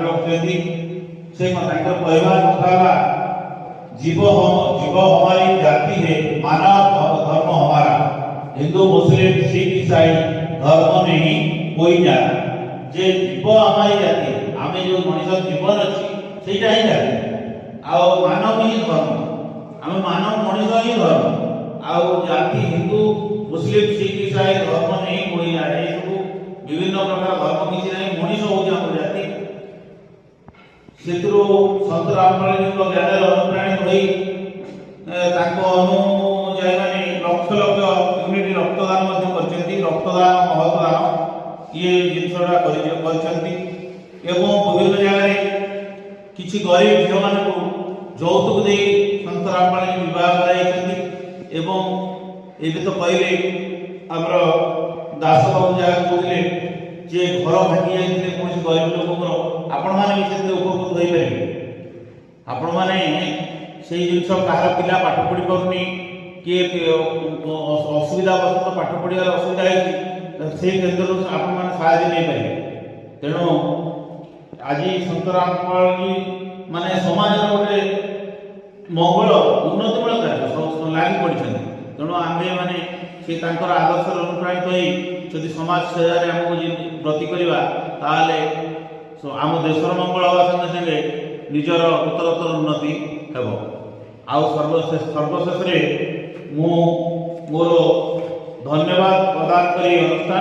रखते से कहवा कथा जीव हमारी जाति है, मानव धर्म हमारा। हिंदू मुस्लिम सिख ईसाई धर्म नहीं कोई जाति, जे जीव हमारी जाति आम जो मनुष्य जीवन अच्छी से ही जाति आ मानव ही धर्म, आम मानव मनुष्य ही धर्म आ जाति हिंदू मुस्लिम सिख ईसाई धर्म नहीं कोई जाति सब विभिन्न प्रकार धर्म किसी नहीं मनुष्य हो जाति सेतु संत रामपाल ज्ञान अनुप्राणित होई अनुयायी माने लक्ष लक्ष यूनिट रक्तदान रक्तदान महत्वदान ये जिनसा विभिन्न जगह किसी गरीब झील मान यौतुक दे संत रामपाल विवाह कराई तो कहले आमर दास बाबू जहाँ कहते जे घर भांगी जाते कौन गरीब लोक आपण मैंने भी उपकृत हो पारे। आपण मैंने से जिन कहार पिला पाठ पढ़ी पार्नी किए असुविधा बस पाठ पढ़ार असुविधा है केन्द्र आपण मैंने साहय नहीं पारे। तेणु आज संत रामपाल जी माने समाज गोटे मंगल उन्नतिमूलक कार्य लगी पड़ी। तेणु आमे माने से आदर्श अनुप्राणित हो समाज सेवारे आमको ब्रती करवा आम देशर मंगल हवा संगे संगे निजर उत्तरोत्तर उन्नति हेब। सर्वशेष मु मोर धन्यवाद प्रदान करी अनुष्ठान